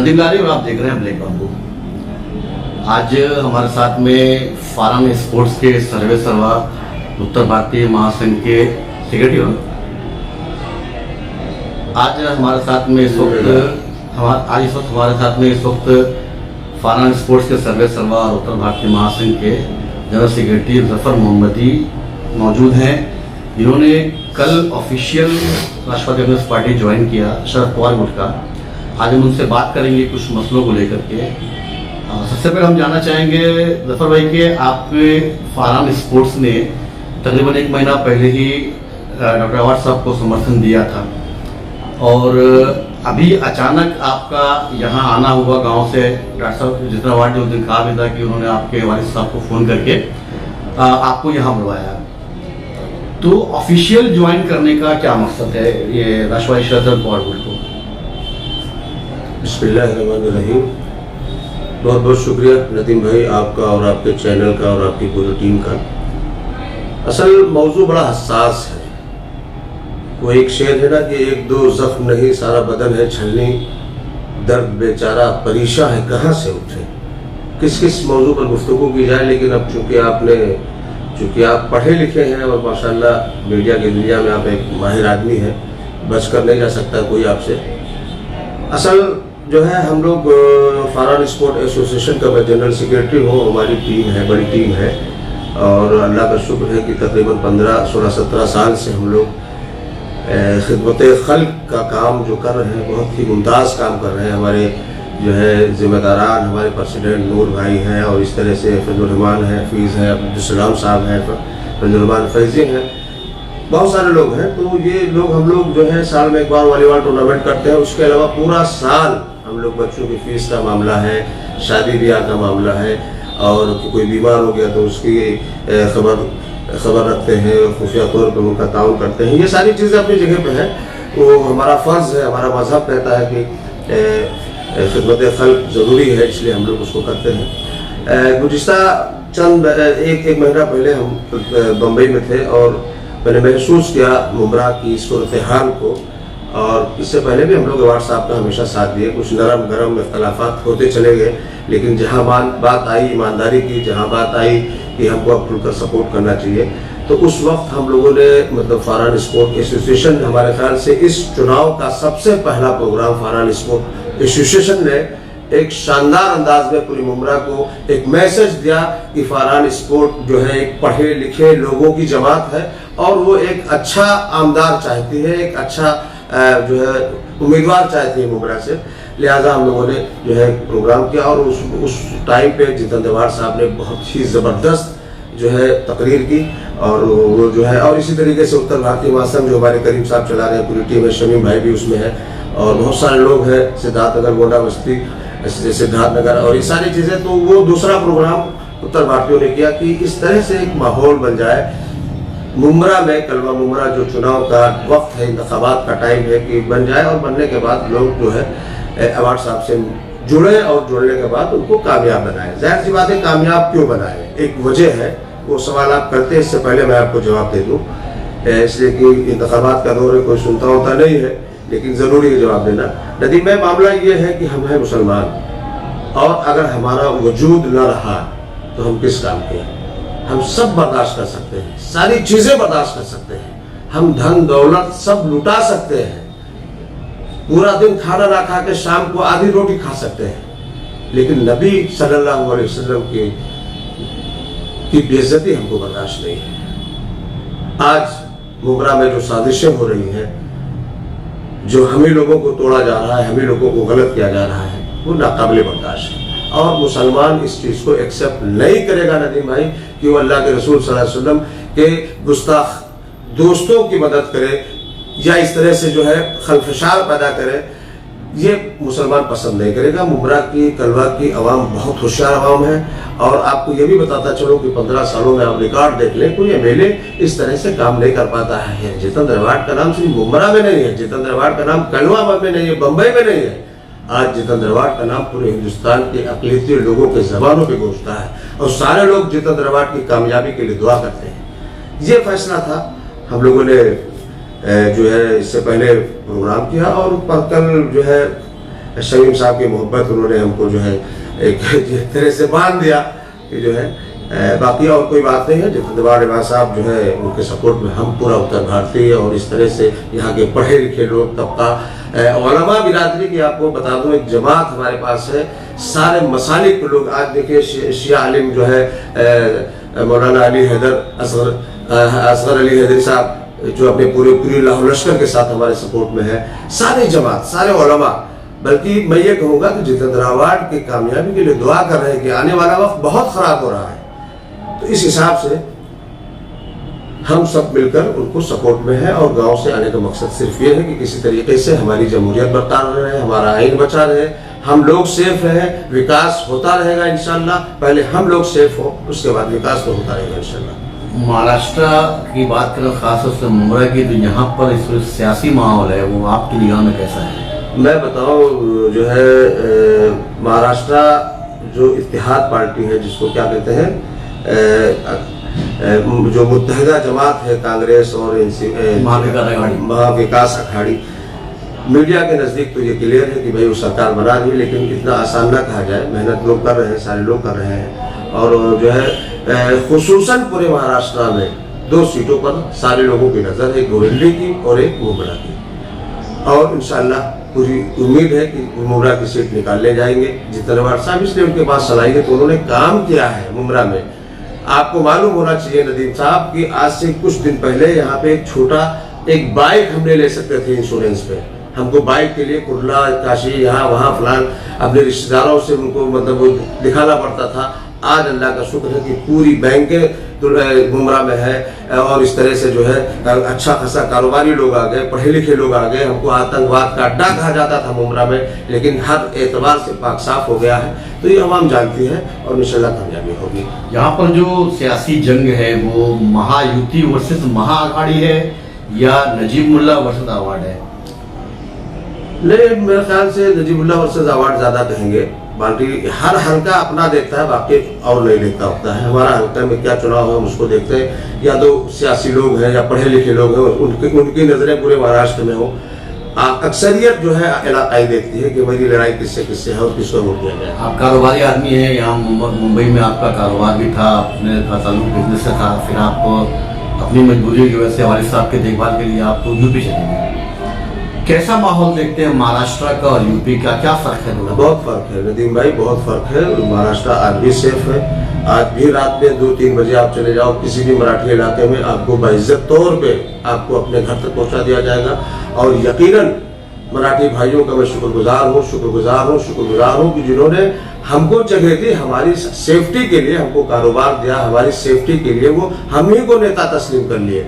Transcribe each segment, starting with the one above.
नदीम लारी और आप देख रहे हैं ब्लैक बाम्बू। आज हमारे साथ में फारन स्पोर्ट्स के सर्वे सर्वा उत्तर भारतीय महासंघ के सेक्रेटरी हैं। आज हमारे साथ में इस वक्त फारन स्पोर्ट्स के सर्वे सर्वा और उत्तर भारतीय महासंघ के जनरल सेक्रेटरी जफर मोहम्मदी मौजूद हैं, जिन्होंने कल ऑफिशियल राष्ट्रवादी कांग्रेस पार्टी ज्वाइन किया शरद पवार गुट का। आज हम उनसे बात करेंगे कुछ मसलों को लेकर के। सबसे पहले हम जानना चाहेंगे जफर भाई के आपके फारन स्पोर्ट्स ने तकरीबन 1 महीना पहले ही डॉक्टर अवार्ड साहब को समर्थन दिया था और अभी अचानक आपका यहाँ आना हुआ गांव से। डॉक्टर साहब जितना अवार्ड ने उस दिन कहा भी था कि उन्होंने आपके वालिद साहब को फ़ोन करके आपको यहाँ बुलवाया। तो ऑफिशियल ज्वाइन करने का क्या मकसद है ये राष्ट्रवादी शरद पवार गुट को? बिस्मिल्लाहिर्रहमानिर्रहीम। बहुत बहुत शुक्रिया नदीम भाई आपका और आपके चैनल का और आपकी पूरी टीम का। असल मौजू बड़ा हसास है। वो एक शेर है ना कि एक दो जख्म नहीं सारा बदन है छलनी, दर्द बेचारा परेशान है कहाँ से उठे। किस किस मौजू पर गुफ्तगू की जाए, लेकिन अब चूँकि आप पढ़े लिखे हैं और माशाल्लाह मीडिया की दुनिया में आप एक माहिर आदमी हैं, बच कर नहीं जा सकता कोई आपसे। असल जो है हम लोग फारन स्पोर्ट एसोसिएशन का मैं जनरल सेक्रेटरी हूँ। हमारी टीम है, बड़ी टीम है और अल्लाह का शुक्र है कि तकरीबन 15, 16, 17 साल से हम लोग खिदमत खल्क का काम जो कर रहे हैं, बहुत ही मुमताज़ काम कर रहे हैं। हमारे जो है जिम्मेदारान हमारे प्रेसिडेंट नूर भाई हैं और इस तरह से फैजुर्रहमान है, हफीज़ है, अब्दुलसलाम साहब हैं, फैजुर्रहमान फैजी हैं, बहुत सारे लोग हैं। तो ये लोग हम लोग जो है साल में एक बार वॉलीबॉल टूर्नामेंट करते हैं। उसके अलावा पूरा साल हम लोग बच्चों की फीस का मामला है, शादी ब्याह का मामला है और कोई बीमार हो गया तो उसकी खबर रखते हैं, खुफिया तौर पर उनका ताउन करते हैं। ये सारी चीज़ें अपनी जगह पे हैं। वो हमारा फ़र्ज़ है, हमारा मज़हब कहता है कि खिदमत खल्क ज़रूरी है, इसलिए हम लोग उसको करते हैं। गुज़िश्ता चंद एक महीना पहले हम बम्बई में थे और मैंने महसूस किया मुमरा की सूरत हाल को। और इससे पहले भी हम लोग अवार्ड साहब का हमेशा साथ दिए। कुछ नरम गरम इख्तलाफात होते चले गए, लेकिन जहाँ बात आई ईमानदारी की, जहाँ बात आई कि हमको अब खुलकर सपोर्ट करना चाहिए, तो उस वक्त हम लोगों ने मतलब फारन स्पोर्ट एसोसिएशन हमारे ख्याल से इस चुनाव का सबसे पहला प्रोग्राम फारन स्पोर्ट एसोसिएशन ने एक शानदार अंदाज में पूरी मुमरा को एक मैसेज दिया कि फारन स्पोर्ट जो है एक पढ़े लिखे लोगों की जमात है और वो एक अच्छा आमदार चाहती है, एक अच्छा जो है उम्मीदवार चाहती है मुमरा से। लिहाजा हम लोगों ने जो है प्रोग्राम किया और उस टाइम पे जितेंद्र अवार्ड साहब ने बहुत ही ज़बरदस्त जो है तकरीर की और वो जो है और इसी तरीके से उत्तर भारतीय महासंघ जो हमारे करीम साहब चला रहे हैं, पूरी टीम है, शमीम भाई भी उसमें है और बहुत सारे लोग हैं, सिद्धार्थनगर गोंडा बस्ती सिद्धार्थनगर और ये सारी चीज़ें। तो वो दूसरा प्रोग्राम उत्तर भारतीयों ने किया कि इस तरह से एक माहौल बन जाए मुमरा में। कलवा मुमरा जो चुनाव का वक्त है, इंतखाबात का टाइम है कि बन जाए और बनने के बाद लोग जो है अवार्ड साहब से जुड़े और जुड़ने के बाद उनको कामयाब बनाए। जाहिर सी बात है कामयाब क्यों बनाए, एक वजह है। वो सवाल आप करते हैं, इससे पहले मैं आपको जवाब दे दूँ, इसलिए कि इंतखाबात का दौर है, कोई सुनता होता नहीं है, लेकिन ज़रूरी है जवाब देना। नदीम में मामला ये है कि हम हैं मुसलमान और अगर हमारा वजूद न रहा तो हम किस काम के? हम सब बर्दाश्त कर सकते हैं, सारी चीज़ें बर्दाश्त कर सकते हैं, हम धन दौलत सब लुटा सकते हैं, पूरा दिन खाना ना खा के शाम को आधी रोटी खा सकते हैं, लेकिन नबी सल्लल्लाहु अलैहि वसल्लम की बेइज्जती हमको बर्दाश्त नहीं है। आज मुमरा में जो साजिशें हो रही हैं, जो हम ही लोगों को तोड़ा जा रहा है, हम ही लोगों को गलत किया जा रहा है, वो नाकाबिले बर्दाश्त है और मुसलमान इस चीज़ को एक्सेप्ट नहीं करेगा नदीम भाई कि वो अल्लाह के रसूल सल्लल्लाहु अलैहि वसल्लम के गुस्ताख दोस्तों की मदद करे या इस तरह से जो है खलफशार पैदा करे। ये मुसलमान पसंद नहीं करेगा। मुमरा की कलवा की अवाम बहुत होशियार अवाम है और आपको ये भी बताता चलो कि 15 सालों में आप रिकॉर्ड देख लें, कोई एमएलए इस तरह से काम नहीं कर पाता है। जितेंद्र अवार्ड का नाम सिर्फ मुमरा में नहीं है, जितेंद्र अवार्ड का नाम कलवा में नहीं है, बम्बई में नहीं है। आज जितेंद्र अवार्ड का नाम पूरे हिंदुस्तान के अक़लियती लोगों के ज़बानों पे गूंजता है और सारे लोग जितेंद्र अवार्ड की कामयाबी के लिए दुआ करते हैं। ये फैसला था हम लोगों ने जो है इससे पहले प्रोग्राम किया और कल जो है शमीम साहब की मोहब्बत उन्होंने हमको जो है एक तरह से बांध दिया कि जो है बाकी और कोई बात नहीं है। जितेंद्र निवास साहब जो है उनके सपोर्ट में हम पूरा उत्तर भारतीय और इस तरह से यहाँ के पढ़े लिखे लोग तबका उलमा बिरादरी की आपको बता दूं एक जमात हमारे पास है। सारे मसालिक लोग आज देखिए शिया आलिम जो है मौलाना अली हैदर असगर अली हैदरी साहब जो अपने पूरे लाहौर लश्कर के साथ हमारे सपोर्ट में है। सारे जमात सारे उलमा, बल्कि मैं ये कहूँगा कि जितेंद्र अवार्ड की कामयाबी के लिए दुआ कर रहे हैं कि आने वाला वक्त बहुत ख़राब हो रहा है। तो इस हिसाब से हम सब मिलकर उनको सपोर्ट में है और गांव से आने का मकसद सिर्फ ये है कि किसी तरीके से हमारी जमहूरियत बरकरार रहे, हमारा आइन बचा रहे, हम लोग सेफ रहे, विकास होता रहेगा इंशाल्लाह। पहले हम लोग सेफ हो, उसके बाद विकास तो होता रहेगा इंशाल्लाह। महाराष्ट्र की बात करें खासतौर से मुंबई की, तो यहाँ पर इस सियासी माहौल है वो आपकी निगाह में कैसा है? मैं बताऊं जो है महाराष्ट्र जो इत्तेहाद पार्टी है जिसको क्या कहते हैं जो मुत्तहिदा जमात है कांग्रेस और महाविकास अघाड़ी, मीडिया के नज़दीक तो ये क्लियर है कि भाई वो सरकार बना रही है, लेकिन इतना आसान ना कहा जाए। मेहनत लोग कर रहे हैं, सारे लोग कर रहे हैं और जो है खुसूसन पूरे महाराष्ट्र में 2 सीटों पर सारे लोगों की नज़र है, गोविंदी की और एक मुंब्रा की, और इंशाल्लाह पूरी उम्मीद है कि मुंब्रा की सीट निकाल ले जाएंगे। जितेंद्र साहब इसलिए उनके पास सलाहियत, उन्होंने काम किया है मुंब्रा में। आपको मालूम होना चाहिए नदीम साहब कि आज से कुछ दिन पहले यहाँ पे एक छोटा एक बाइक हमने ले सकते थे इंश्योरेंस पे। हमको बाइक के लिए कुर्ला काशी यहाँ वहाँ फलान अपने रिश्तेदारों से उनको मतलब दिखाना पड़ता था। आज अल्लाह का शुक्र है कि पूरी बैंकें मुंब्रा में है और इस तरह से जो है अच्छा खासा कारोबारी लोग आ गए, पढ़े लिखे लोग आ गए। हमको आतंकवाद का अड्डा कहा जाता था मुंब्रा में, लेकिन हर एतबार से पाक साफ हो गया है। तो ये आवाम जानती है और इंशाल्लाह कामयाबी होगी। यहाँ पर जो सियासी जंग है वो महायुति वर्सेस महाअघाड़ी है या नजीबुल्लाह वर्सेस अवार्ड है? नहीं, मेरे ख्याल से नजीबुल्लाह वर्सेस अवार्ड ज्यादा कहेंगे। बाकी हर हल्का अपना देखता है, बाकी और नहीं देखता होता है। हमारा हल्का में क्या चुनाव है हम उसको देखते हैं, या तो सियासी लोग हैं या पढ़े लिखे लोग हैं, उनकी नजरें पूरे महाराष्ट्र में हो। अक्सरियत जो है इलाकाई देखती है कि मेरी लड़ाई किससे किससे है और किसको वोट दिया जाए। आप कारोबारी आदमी हैं, यहाँ मुंबई में आपका कारोबार भी था, अपने ताल्लुक बिजनेस से था, फिर आप अपनी मजबूरी की वजह से वालिद साहब के देखभाल के लिए आप यूपी चले गए। कैसा माहौल देखते हैं महाराष्ट्र का और यूपी का, क्या फर्क है? बहुत फर्क है नदीम भाई, बहुत फर्क है। महाराष्ट्र आज भी सेफ है। आज भी रात में 2-3 बजे आप चले जाओ किसी भी मराठी इलाके में, आपको बाइज्जत तौर पे आपको अपने घर तक पहुंचा दिया जाएगा। और यकीनन मराठी भाइयों का मैं शुक्रगुजार हूँ कि जिन्होंने हमको जगह दी, हमारी सेफ्टी के लिए हमको कारोबार दिया, हमारी सेफ्टी के लिए वो हम ही को नेता तस्लीम कर लिए।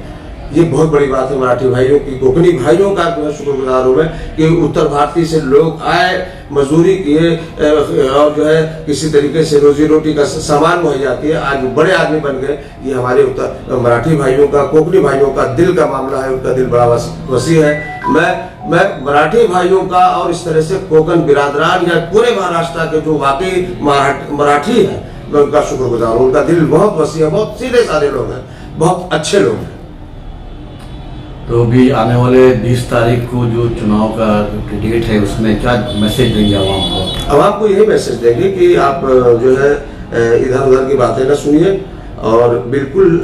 ये बहुत बड़ी बात है मराठी भाइयों की, कोंकणी भाइयों का जो है शुक्रगुजार हूँ मैं कि उत्तर भारतीय से लोग आए, मजदूरी किए और जो है किसी तरीके से रोजी रोटी का सामान मुहैया किए, आज बड़े आदमी बन गए। ये हमारे उत्तर मराठी भाइयों का, कोंकणी भाइयों का दिल का मामला है, उनका दिल बड़ा वसी है। मैं मराठी भाइयों का और इस तरह से कोकण बिरादरान या पूरे महाराष्ट्र के जो वाकई मराठी है, मैं उनका शुक्रगुजार हूँ। उनका दिल बहुत वसी है, बहुत सीधे साधे लोग हैं, बहुत अच्छे लोग हैं। तो अभी आने वाले 20 तारीख को जो चुनाव का डेट है उसमें क्या मैसेज देंगे आवाम को? आवाम को यही मैसेज देंगे कि आप जो है इधर उधर की बातें न सुनिए और बिल्कुल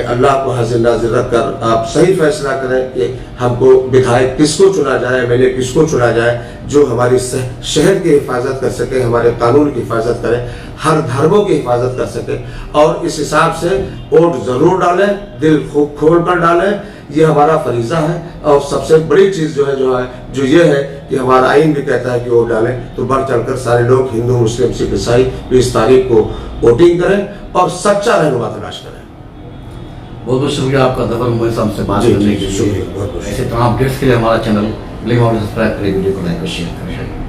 अल्लाह को हाजिर नाजिर रखकर आप सही फैसला करें कि हमको विधायक किसको चुना जाए, एमएलए किसको चुना जाए, जो हमारी शहर की हिफाजत कर सके, हमारे कानून की हिफाजत करे, हर धर्मों की हिफाजत कर सके। और इस हिसाब से वोट जरूर डालें, दिल खोल कर डालें, ये हमारा फरीजा है। और सबसे बड़ी चीज जो ये है कि हमारा आइन भी कहता है कि वोट डालें, तो बढ़ चढ़कर सारे लोग हिंदू मुस्लिम सिख ईसाई 20 तारीख को वोटिंग करें और सच्चा रहनुमा तलाश करें। बहुत बहुत शुक्रिया आपका दफर मुझे हमसे बात करने के लिए। शुक्रिया, बहुत बहुत ऐसे तमाम अपडेट्स के लिए हमारा चैनल सब्सक्राइब करें, वीडियो को लाइक और शेयर करें।